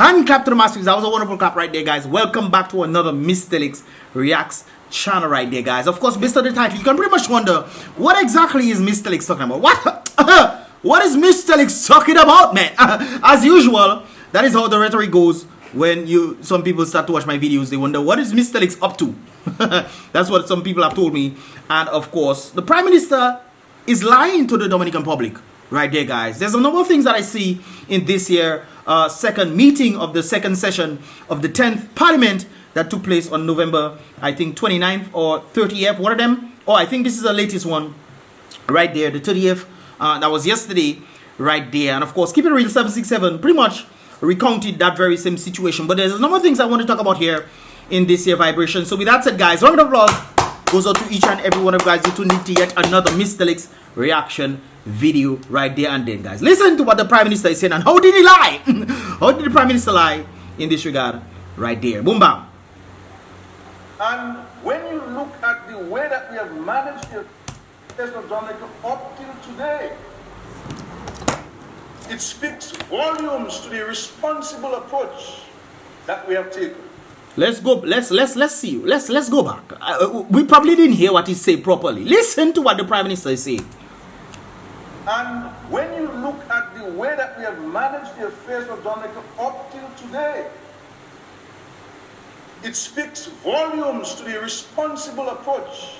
Hand clap to the masters. That was a wonderful clap right there, guys. Welcome back to another Mystelics Reacts channel right there, guys. Of course, based on the title, you can pretty much wonder what exactly is Mystelics talking about. What is Mystelics talking about, man? As usual, that is how the rhetoric goes when some people start to watch my videos. They wonder, what is Mystelics up to? That's what some people have told me. And of course, the Prime Minister is lying to the Dominican public right there, guys. There's a number of things that I see in this year second meeting of the second session of the 10th Parliament that took place on November, I think 29th or 30th, one of them. Oh, I think this is the latest one right there, the 30th. That was yesterday right there. And of course, Keep It Real 767 pretty much recounted that very same situation. But there's a number of things I want to talk about here in this year vibration. So with that said, guys, round of applause goes out to each and every one of you guys who tuned into yet another Mystelics reaction video right there and then, guys. Listen to what the Prime Minister is saying and how did he lie? How did the Prime Minister lie in this regard right there? Boom bam. And when you look at the way that we have managed the test of Dominica up till today, it speaks volumes to the responsible approach that we have taken. Let's go. Let's see. Let's go back. We probably didn't hear what he said properly. Listen to what the Prime Minister is saying. And when you look at the way that we have managed the affairs of Dominica up till today, it speaks volumes to the responsible approach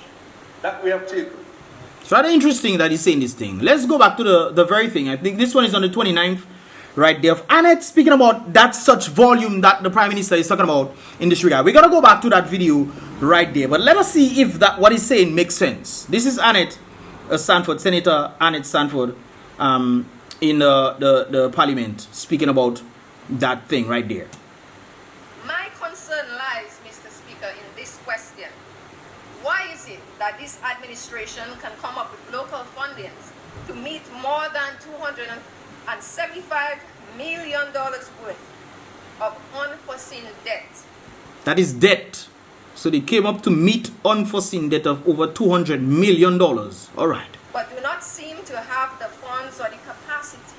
that we have taken. It's rather interesting that he's saying this thing. Let's go back to the very thing. I think this one is on the 29th right there of Annette speaking about that such volume that the Prime Minister is talking about in this regard. We're going to go back to that video right there. But let us see if that what he's saying makes sense. This is Annette Sanford, Senator Annette Sanford in the Parliament speaking about that thing right there. My concern lies, Mr. Speaker, in this question. Why is it that this administration can come up with local fundings to meet more than $275 million worth of unforeseen debt? That is debt. So they came up to meet unforeseen debt of over $200 million. All right. But do not seem to have the funds or the capacity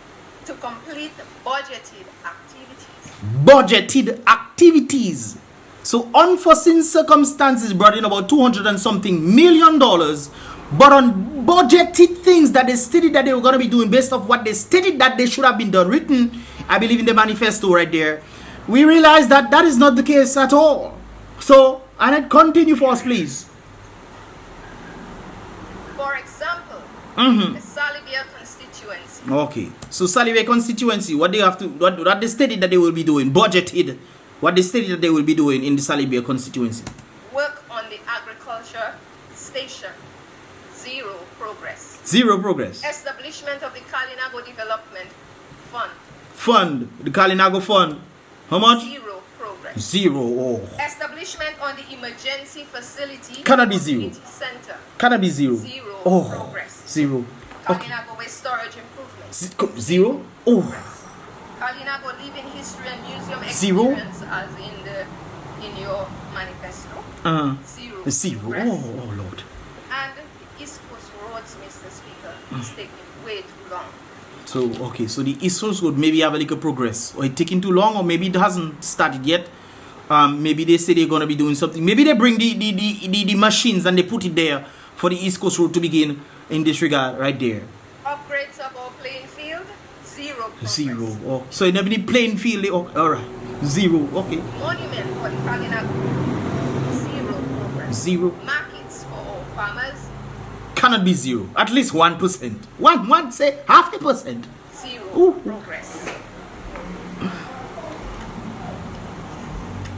to complete budgeted activities. Budgeted activities. So unforeseen circumstances brought in about 200 and something million dollars, but on budgeted things that they stated that they were going to be doing based off what they stated that they should have been done, written, I believe, in the manifesto right there. We realize that that is not the case at all. So, Annette, continue for us, please. For example, the Salibia constituency. Okay, so Salibia constituency, what they have to, what they stated that they will be doing, budgeted, what they stated that they will be doing in the Salibia constituency. Work on the agriculture station, zero progress. Zero progress. Establishment of the Kalinago Development Fund. Fund, the Kalinago Fund, how much? Zero progress. Zero. Oh. Establishment on the emergency facility. Cannot be zero. Community center. Cannot be zero. Zero progress. Zero. Okay. Kalinago Waste Storage Improvements. Zero. Oh. Kalinago Living History and Museum Zero. Experience as in your manifesto. Zero. Zero. Progress. Oh Lord. And East Coast Roads, Mr. Speaker, is taking way too long. So okay, so the East Coast would maybe have a little progress, or it taking too long, or maybe it hasn't started yet. Maybe they say they're gonna be doing something. Maybe they bring the machines and they put it there for the East Coast Road to begin in this regard right there. Upgrades of our playing field, zero progress. Zero. Oh, so it never need playing field. Oh, all right. Zero. Okay. Monument for the Kalinago, zero progress. Zero. Markets for all farmers, Cannot be zero. At least 1%. One say 0.5%. zero progress.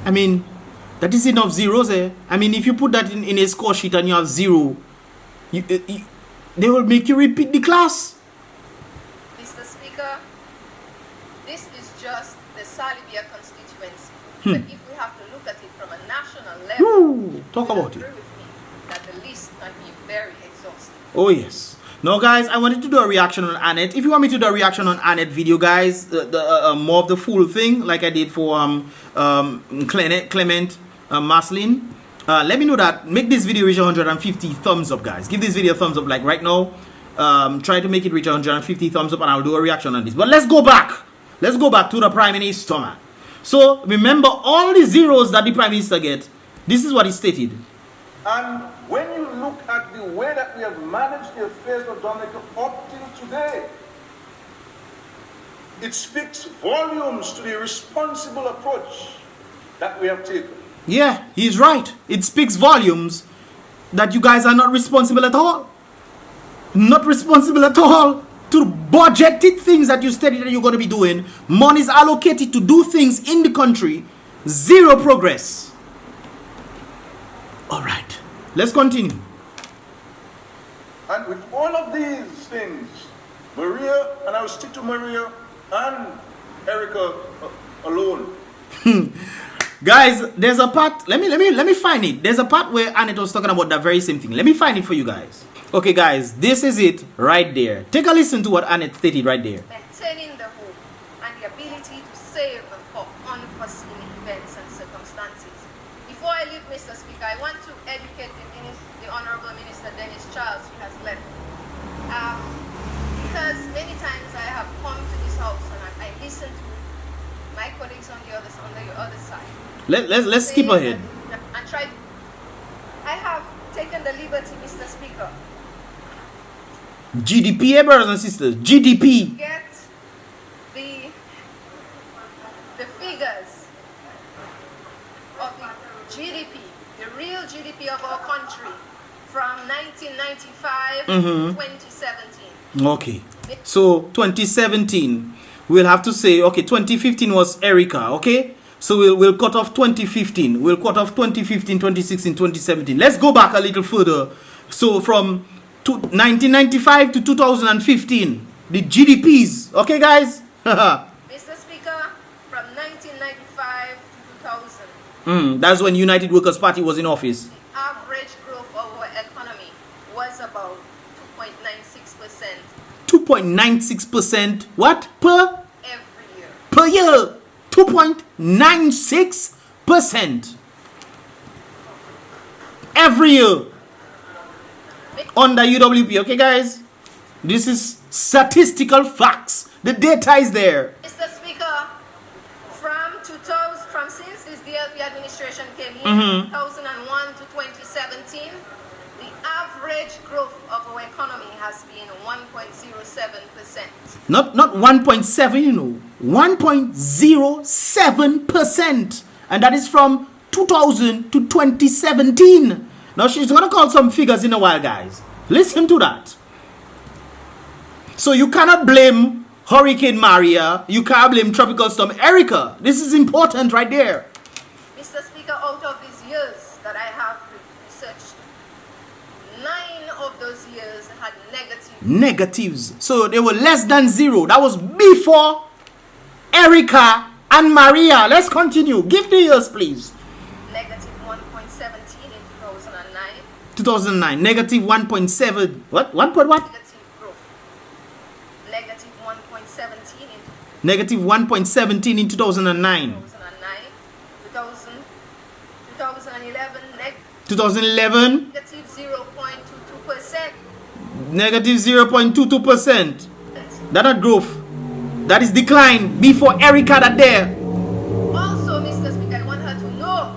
I mean, that is enough zeros, eh? I mean, if you put that in a score sheet and you have zero, they will make you repeat the class. Mr. Speaker, this is just the Salibia constituency. But if we have to look at it from a national level, Talk about it. agree with me that the list can be very exhaustive. Oh yes. Now guys, I wanted to do a reaction on Annette. If you want me to do a reaction on Annette video, guys, more of the full thing like I did for Clement Maslin, let me know that. Make this video reach 150 thumbs up, guys. Give this video a thumbs up like right now. Try to make it reach 150 thumbs up and I'll do a reaction on this. But let's go back to the Prime Minister, man. So remember all the zeros that the Prime Minister get. This is what he stated. And when you look at the way that we have managed the affairs of Dominica up till today, it speaks volumes to the responsible approach that we have taken. Yeah, he's right. It speaks volumes that you guys are not responsible at all. Not responsible at all to budgeted things that you stated that you're going to be doing. Money is allocated to do things in the country. Zero progress. All right, let's continue. And with all of these things, Maria, and I will stick to Maria and Erica alone. Guys, there's a part. Let me find it. There's a part where Annette was talking about that very same thing. Let me find it for you guys. Okay, guys, this is it right there. Take a listen to what Annette stated right there. Maintaining the hope and the ability to save for unforeseen events and circumstances. Before I leave, Mr. Speaker, I want to educate the Honorable Minister Dennis Charles, who has left. Because many times I have come to this house and I listen to my colleagues on the other side. Let's skip ahead. And try. I have taken the liberty, Mr. Speaker. GDP, brothers and sisters. GDP. Get the figures of the GDP, the real GDP of our country from 1995 to 2017. Okay. So 2017, we'll have to say, okay, 2015 was Erica, okay? So we'll cut off 2015. We'll cut off 2015, 2016, 2017. Let's go back a little further. So from 1995 to 2015, the GDPs, okay, guys? Mr. Speaker, from 1995 to 2000, that's when United Workers' Party was in office. the average growth of our economy was about 2.96%. 2.96%. What? Per every year. Per year. 2.96% every year under UWP. Okay, guys, this is statistical facts. The data is there. Mr. Speaker, from since this DLP administration came in, 2001 to 2017, the average growth of our economy has been 1.07%. Not 1.7, you know, 1.07%, and that is from 2000 to 2017. Now she's gonna call some figures in a while, guys. Listen to that. So you cannot blame Hurricane Maria. You can't blame Tropical Storm Erica. This is important right there. Mr. Speaker, out of these years that I have researched, 9 of those years had negatives. So they were less than zero. That was before Erica and Maria. Let's continue. Give the years, please. Negative 1.17 in 2009. 2009. Negative 1.7. What? 1 point what? Negative growth. Negative 1.17 in Negative 1.17 in 2009. 2011. 2011. Negative 0.22%. Negative 0.22%. That not growth. That is decline. Before Erica that there. Also, Mr. Speaker, I want her to know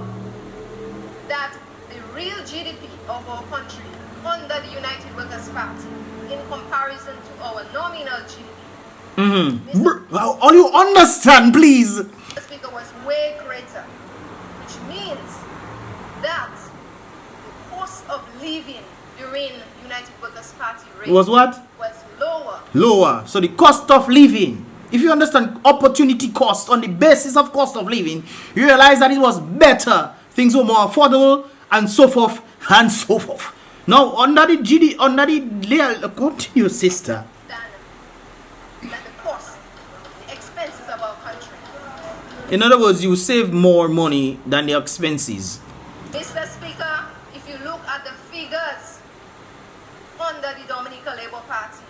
that the real GDP of our country under the United Workers' Party, in comparison to our nominal GDP, All you understand, please. Mr. Speaker, was way greater, which means that the cost of living during United Workers' Party reign Was what? was lower. Lower. So the cost of living. If you understand opportunity cost on the basis of cost of living, you realize that it was better. Things were more affordable and so forth and so forth. Now under the continue, sister. Than the cost, the expenses of our country. In other words, you save more money than the expenses. Mr. Speaker, if you look at the figures under the Dominica Labour Party,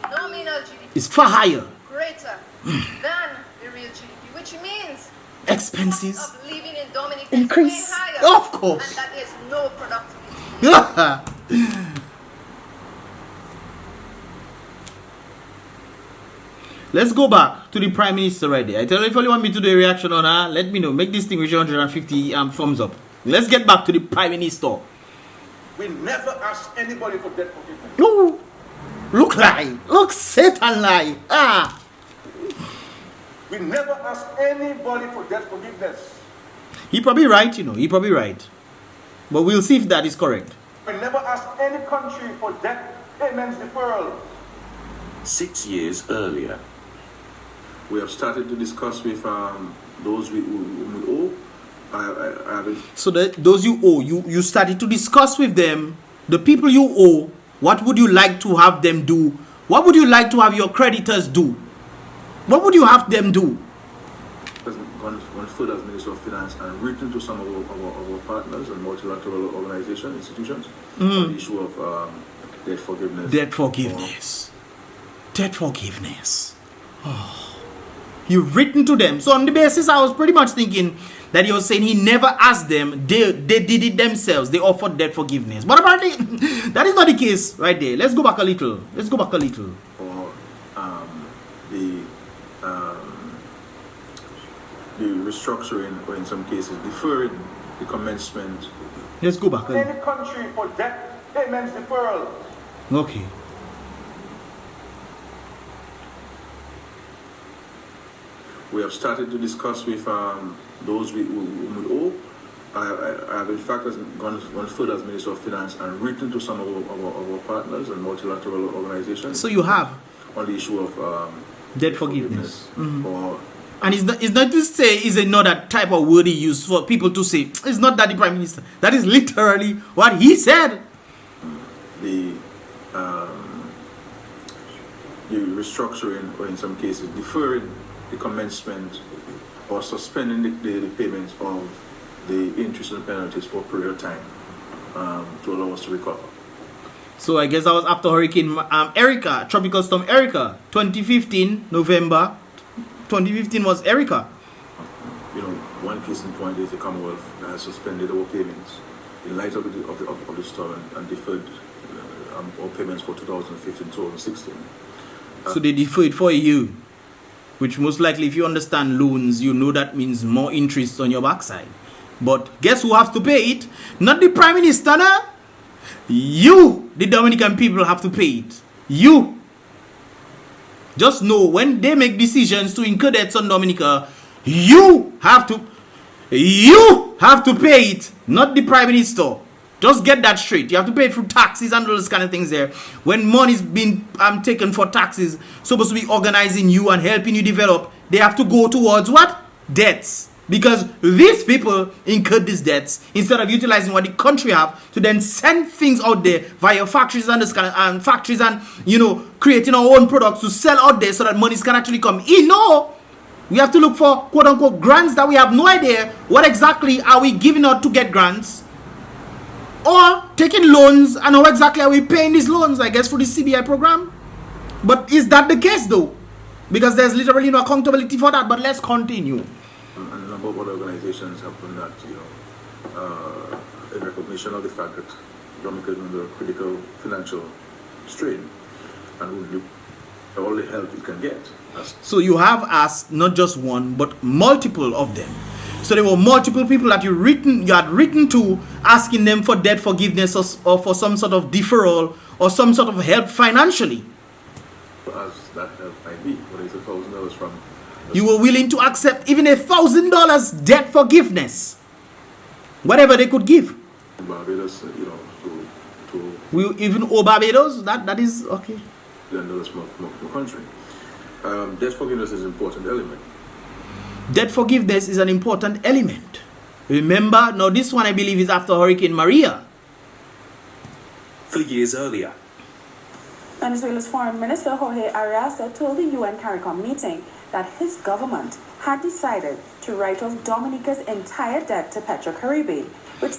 the nominal GDP It's far higher. greater than the real GDP, which means Expenses the cost of living in Dominica increase. is way higher, Of course. and that there's no productivity. let's go back to the Prime Minister right there. I tell you, if you want me to do a reaction on her, let me know. Make this thing reach 150 thumbs up. Let's get back to the Prime Minister. We never ask anybody for debt forgiveness. No. Look lie. Look Satan lie. Ah. We never ask anybody for debt forgiveness. He probably right, you know. He probably right. But we'll see if that is correct. We never ask any country for debt payments deferral. 6 years earlier, We have started to discuss with those we owe. So those you owe, you started to discuss with them, the people you owe, what would you like to have them do? What would you like to have your creditors do? What would you have them do? Gone further as Minister of Finance and written to some of our partners and multilateral organizations, institutions, on the issue of debt forgiveness. Debt forgiveness. Debt forgiveness. Oh. You've written to them. So on the basis, I was pretty much thinking that he was saying he never asked them. They did it themselves. They offered debt forgiveness. But apparently, that is not the case right there. Let's go back a little. Or the restructuring, or in some cases, deferring the commencement. Let's go back. Any country for debt payments deferral. Okay. We have started to discuss with those we owe. I have in fact gone further as Minister of Finance and written to some of our partners and multilateral organizations. So you have on the issue of debt forgiveness. Or, and it's not to say is another type of word he used for people to say it's not that the Prime Minister. That is literally what he said. The restructuring, or in some cases deferring the commencement or suspending the payments of the interest and penalties for a period of time to allow us to recover. So I guess that was after Hurricane Erica, Tropical Storm Erica, 2015, November. 2015 was Erica. You know, one case in point is the Commonwealth has suspended our payments in light of the storm and deferred our payments for 2015, 2016. So they deferred for a year, which most likely, if you understand loans, you know that means more interest on your backside. But guess who has to pay it? Not the Prime Minister, nah? You, the Dominican people, have to pay it. You. Just know when they make decisions to incur debts on Dominica, you have to pay it, not the Prime Minister. Just get that straight. You have to pay it through taxes and all those kind of things there. When money's been taken for taxes, supposed to be organizing you and helping you develop, they have to go towards what? Debts. Because these people incurred these debts instead of utilizing what the country have to then send things out there via factories and factories and creating our own products to sell out there so that monies can actually come in. No, we have to look for quote unquote grants that we have no idea what exactly are we giving out to get grants, or taking loans and how exactly are we paying these loans, I guess, for the CBI program. But is that the case though? Because there's literally no accountability for that. But let's continue. And a number of other organizations have done that, in recognition of the fact that Dominica is under a critical financial strain and will do all the help it can get. So you have asked not just one, but multiple of them. So there were multiple people that you had written to, asking them for debt forgiveness or for some sort of deferral or some sort of help financially. As that help might be, whether it's $1,000 from... You were willing to accept even $1,000 debt forgiveness, whatever they could give. Barbados, We even owe Barbados. That is okay. $10 from the country. Debt forgiveness is an important element. Debt forgiveness is an important element. Remember, now this one I believe is after Hurricane Maria. 3 years earlier. Venezuela's Foreign Minister Jorge Arreaza told the UN CARICOM meeting that his government had decided to write off Dominica's entire debt to PetroCaribe.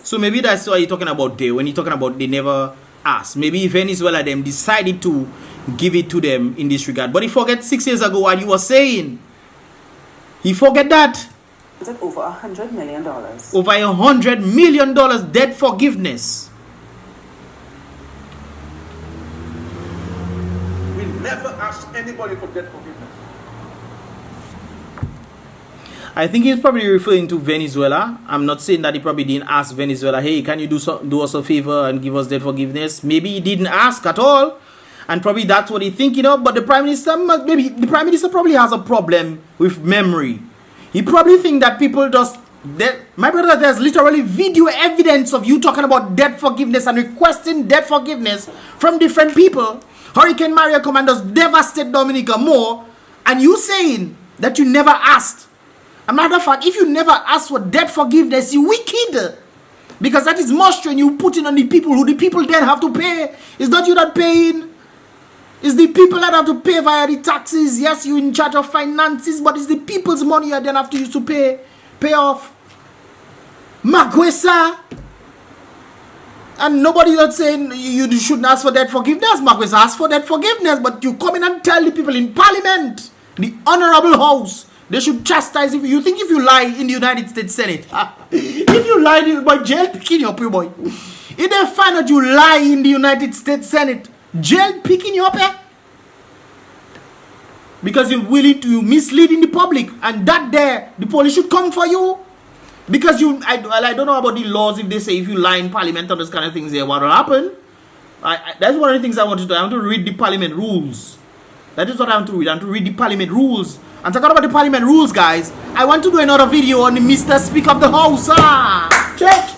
So maybe that's what you're talking about there, when you're talking about they never asked. Maybe Venezuela them decided to give it to them in this regard. But he forget 6 years ago what you were saying. He forget that. Over $100 million. Over $100 million debt forgiveness. We never ask anybody for debt forgiveness. I think he's probably referring to Venezuela. I'm not saying that he probably didn't ask Venezuela, hey, can you do us a favor and give us debt forgiveness? Maybe he didn't ask at all, and probably that's what he's thinking of. But the Prime Minister, maybe the Prime Minister probably has a problem with memory. He probably think that people just, my brother, there's literally video evidence of you talking about debt forgiveness and requesting debt forgiveness from different people. Hurricane Maria commandos devastate Dominica more, and you saying that you never asked. As a matter of fact, if you never ask for debt forgiveness, you wicked. Because that is more strain you putting on the people who the people then have to pay. It's not you that paying. It's the people that have to pay via the taxes. Yes, you're in charge of finances, but it's the people's money you then have to use to pay off. Maguesa. And nobody not saying you shouldn't ask for debt forgiveness. Maguesa asked for debt forgiveness, but you come in and tell the people in Parliament, the Honorable House, they should chastise you. You think if you lie in the United States Senate, if you lie, by jail picking you up, you boy. If they find out you lie in the United States Senate, jail picking you up, because you're willing to mislead in the public, and that there, the police should come for you. Because I don't know about the laws if they say if you lie in Parliament or those kind of things here, what will happen? That's one of the things I want to do. I want to read the Parliament rules. That is what I want to read. I want to read the Parliament rules. And talking about the Parliament rules, guys, I want to do another video on the Mr. Speaker of the House. Check.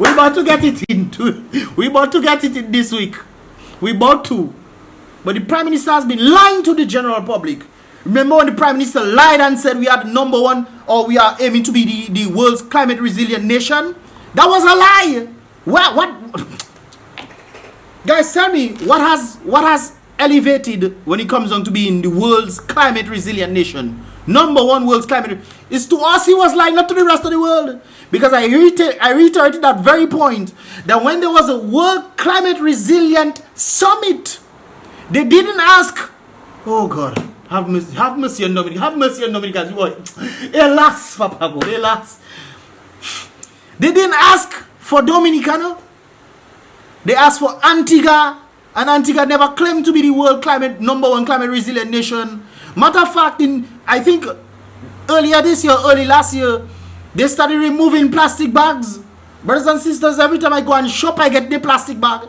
We're about to get it into. We're about to get it in this week. We're about to. But the Prime Minister has been lying to the general public. Remember when the Prime Minister lied and said we are the #1, or we are aiming to be the world's climate resilient nation? That was a lie. What? Guys, tell me, what has elevated when it comes on to being the world's climate resilient nation? #1 world's climate. It's to us he was lying, not to the rest of the world. Because I reiterated that very point, that when there was a World Climate Resilient Summit, they didn't ask, oh God, have mercy on Dominica, have mercy on Dominica, boy. Hélas, Papa, hélas. They didn't ask for Dominica, no? They asked for Antigua, and Antigua never claimed to be the world #1 climate resilient nation. Matter of fact, I think earlier this year, early last year, they started removing plastic bags. Brothers and sisters, every time I go and shop, I get the plastic bag.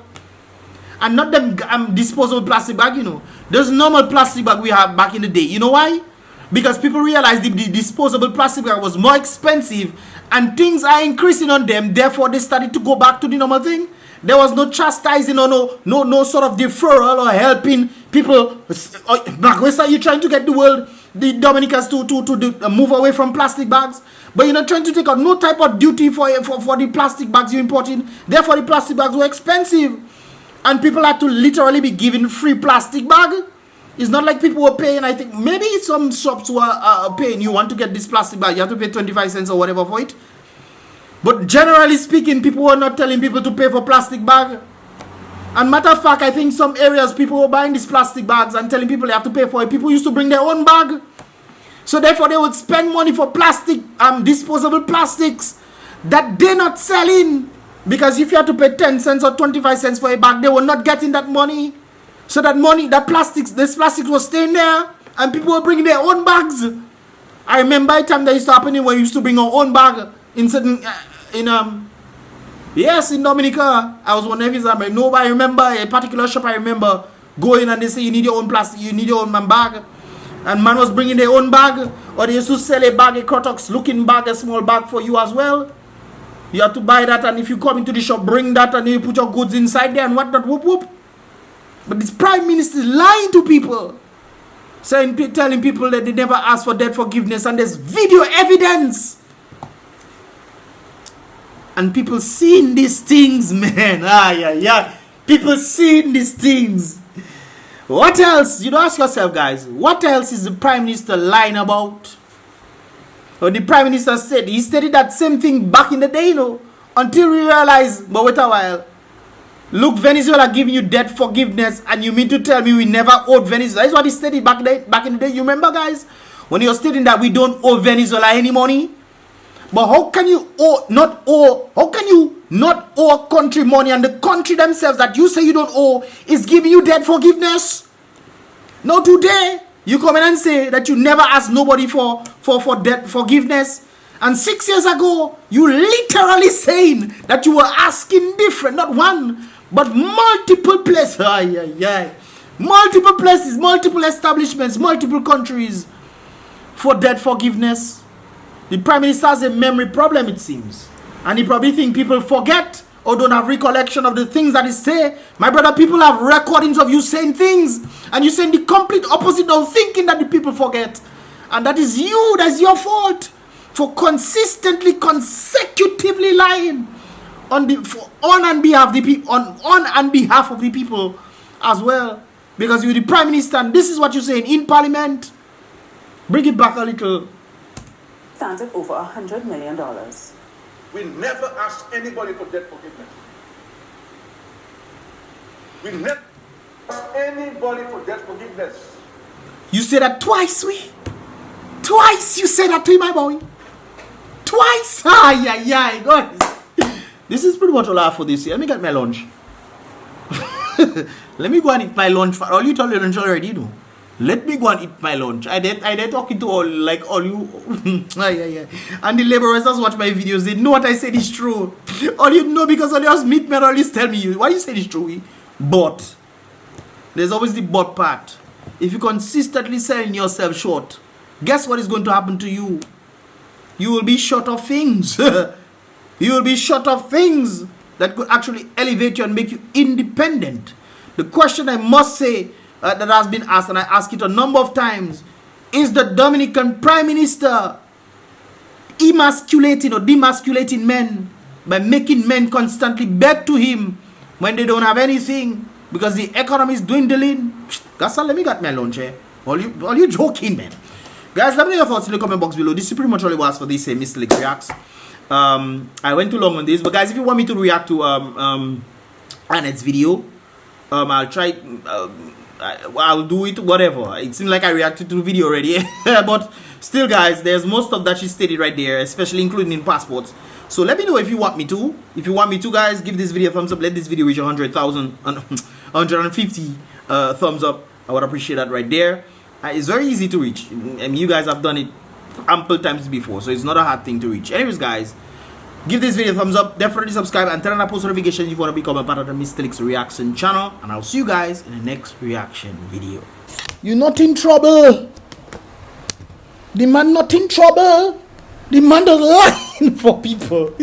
And not them disposable plastic bag, you know. There's normal plastic bag we have back in the day. You know why? Because people realized the disposable plastic bag was more expensive and things are increasing on them. Therefore, they started to go back to the normal thing. There was no chastising or no sort of deferral or helping people. Maguesa, you're trying to get the world, the Dominicans to move away from plastic bags. But you're not trying to take out no type of duty for the plastic bags you're importing. Therefore, the plastic bags were expensive. And people had to literally be given free plastic bag. It's not like people were paying. I think maybe some shops were paying. You want to get this plastic bag, you have to pay 25 cents or whatever for it. But generally speaking, people were not telling people to pay for plastic bag. And matter of fact, I think some areas people were buying these plastic bags and telling people they have to pay for it. People used to bring their own bag. So therefore they would spend money for plastic, disposable plastics that they're not selling. Because if you have to pay 10 cents or 25 cents for a bag, they were not getting that money. So that money, this plastic was staying there, and people were bringing their own bags. I remember a time that used to happen when we used to bring our own bag in certain, yes, in Dominica. I was one of his, I remember a particular shop. I remember going and they say you need your own plastic, you need your own bag, and man was bringing their own bag, or they used to sell a bag, a Crotox looking bag, a small bag for you as well. You have to buy that, and if you come into the shop, bring that, and you put your goods inside there and whatnot, whoop whoop. But this Prime Minister is lying to people, telling people that they never asked for debt forgiveness, and there's video evidence. And people seeing these things, man. People seeing these things. What else? You know, ask yourself, guys, what else is the Prime Minister lying about? Or the Prime Minister said, he stated that same thing back in the day, you know, until we realized, but wait a while. Look, Venezuela giving you debt forgiveness, and you mean to tell me we never owed Venezuela? That's what he stated back in the day. You remember, guys, when he was stating that we don't owe Venezuela any money? But how can you not owe a country money, and the country themselves that you say you don't owe is giving you debt forgiveness? Now today, You come in and say that you never asked nobody for debt forgiveness. And 6 years ago, you literally saying that you were asking different, not one, but multiple places. Multiple places, multiple establishments, multiple countries for debt forgiveness. The Prime Minister has a memory problem, it seems. And he probably think people forget or don't have recollection of the things that he say. My brother, people have recordings of you saying things, and you saying the complete opposite of thinking that the people forget. And that is you, that's your fault for consistently, consecutively lying on behalf of the people as well. Because you're the Prime Minister, and this is what you're saying in Parliament. Bring it back a little. Stands at over $100 million. We never asked anybody for debt forgiveness. We never asked anybody for debt forgiveness. You say that twice, Twice you say that to my boy. Twice. Guys. This is pretty much all I have for this year. Let me get my lunch. Let me go and eat my lunch. All you told your lunch already, you know. Let me go and eat my lunch. I did talking to all you. And the laborers that watch my videos, they know what I said is true. All you know, because all you meet me and always tell me, why you say it's true? But there's always the but part. If you consistently selling yourself short, guess what is going to happen to you? You will be short of things. You will be short of things that could actually elevate you and make you independent. The question I must say that has been asked, and I ask it a number of times, is the Dominican Prime Minister emasculating or demasculating men by making men constantly beg to him when they don't have anything because the economy is dwindling? Guys, let me get my lunch here. All you joking, man. Guys, let me know your thoughts in the comment box below. This is pretty much all it was for this Mystelics Reacts. I went too long on this, but guys, if you want me to react to Annette's video, I'll try. I'll do it, whatever. It seems like I reacted to the video already. But still, guys, there's most stuff that she stated right there, especially including in passports. So let me know if you want me to. If you want me to, guys, give this video a thumbs up. Let this video reach 100,000, 150 thumbs up. I would appreciate that right there. It's very easy to reach. I mean, you guys have done it ample times before, so it's not a hard thing to reach. Anyways, guys, give this video a thumbs up. Definitely subscribe and turn on post notifications if you want to become a part of the Mystelics reaction channel. And I'll see you guys in the next reaction video. You're not in trouble. The man not in trouble. The man does lying for people.